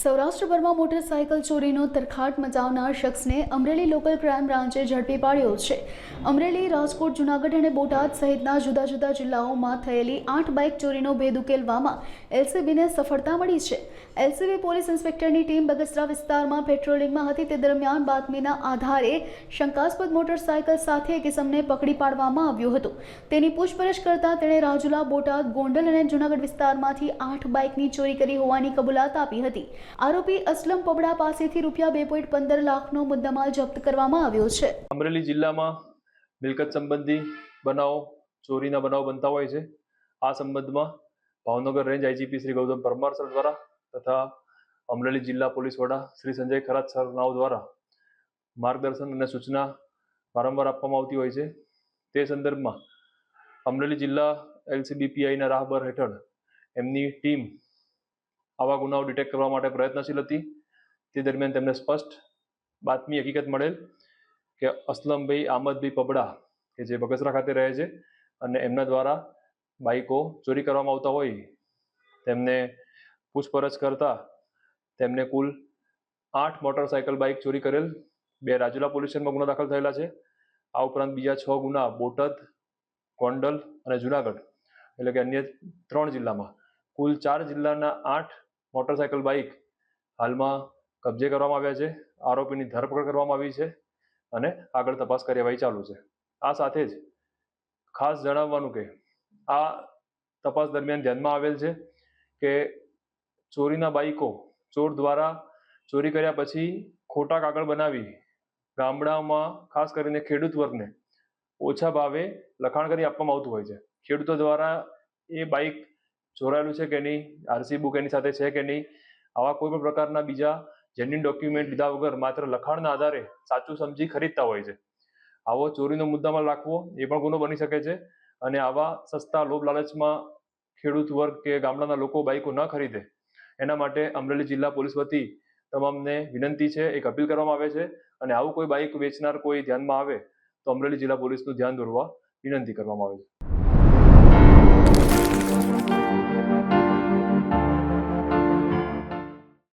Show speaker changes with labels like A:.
A: સૌરાષ્ટ્રભરમાં motorcycle ચોરીનો તરખાટ મચાવનાર શખ્સને Amreli local crime બ્રાન્ચે ઝડપી પાડ્યો છે। અમરેલી, રાજકોટ, જૂનાગઢ અને બોટાદ સહિતના જુદા જુદા જિલ્લાઓમાં થયેલી 8 બાઇક ચોરીનો ભેદ ઉકેલવામાં એલસીબીને સફળતા મળી છે। એલસીબી પોલીસ ઇન્સ્પેક્ટરની ટીમ બગસરા વિસ્તારમાં પેટ્રોલિંગમાં હતી તે દરમિયાન બાતમીના આધારે શંકાસ્પદ મોટરસાયકલ સાથે એક ઇસમને પકડી પાડવામાં આવ્યો હતો। તેની પૂછપરછ કરતા તેણે રાજુલા, બોટાદ, ગોંડલ અને જૂનાગઢ વિસ્તારમાંથી 8 બાઇકની ચોરી કરી હોવાની કબૂલાત આપી હતી। આરોપી અસલમ પબડા પાસેથી રૂપિયા 2.15 લાખનો મુદ્દામાલ જપ્ત કરવામાં આવ્યો છે।
B: અમરેલી જિલ્લામાં મિલકત સંબંધી બનાવો, ચોરીના બનાવો બનતા હોય છે। આ સંબંધમાં Bhavnagar range IGP Shri Gautam Parmar sir દ્વારા તથા અમરેલી જિલ્લા પોલીસ વડા શ્રી સંજય ખરાત સર નાઓ દ્વારા માર્ગદર્શન અને સૂચના વારંવાર આપવામાં આવતી હોય છે। તે સંદર્ભમાં અમરેલી જિલ્લા એલસીબી પીઆઈના રાહબર હેઠળ એમની ટીમ આવા ગુનાઓ ડિટેક્ટ કરવા માટે પ્રયત્નશીલ હતી। તે દરમિયાન તેમને સ્પષ્ટ બાતમી હકીકત મળેલ કે અસલમભાઈ આમદભાઈ પબડા કે જે બગસરા ખાતે રહે છે અને એમના દ્વારા બાઇકો ચોરી કરવામાં આવતા હોય તેમને પૂછપરછ કરતા તેમને કુલ 8 મોટરસાયકલ બાઇક ચોરી કરેલ, 2 રાજુલા પોલીસ સ્ટેશનમાં ગુના દાખલ થયેલા છે। આ ઉપરાંત બીજા 6 ગુના બોટાદ, ગોંડલ અને જુનાગઢ એટલે કે અન્ય 3 જિલ્લામાં કુલ 4 જિલ્લાના 8 મોટરસાયકલ બાઇક હાલમાં કબજે કરવામાં આવ્યા છે। આરોપીની ધરપકડ કરવામાં આવી છે અને આગળ તપાસ કાર્યવાહી ચાલુ છે। આ સાથે જ ખાસ જણાવવાનું કે આ તપાસ દરમિયાન ધ્યાનમાં આવેલ છે કે ચોરીના બાઇકો ચોર દ્વારા ચોરી કર્યા પછી ખોટા કાગળ બનાવી ગામડામાં ખાસ કરીને ખેડૂત વર્ગને ઓછા ભાવે લખાણ કરી આપવામાં આવતું હોય છે। ખેડૂતો દ્વારા એ બાઇક ચોરાયેલું છે કે નહીં, આરસી બુક એની સાથે છે કે નહીં, આવા કોઈ પણ પ્રકારના બીજા જેન્યુઇન ડોક્યુમેન્ટ લીધા વગર માત્ર લખાણના આધારે સાચું સમજી ખરીદતા હોય છે। આવો ચોરીનો મુદ્દામાલ રાખવો એ પણ ગુનો બની શકે છે અને આવા સસ્તા લોભ લાલચમાં ખેડૂત વર્ગ કે ગામડાના લોકો બાઇકો ન ખરીદે એના માટે અમરેલી જિલ્લા પોલીસ વતી તમામને વિનંતી છે, એક અપીલ કરવામાં આવે છે અને આવું કોઈ બાઇક વેચનાર કોઈ ધ્યાનમાં આવે તો અમરેલી જિલ્લા પોલીસનું ધ્યાન દોરવા વિનંતી કરવામાં આવે છે।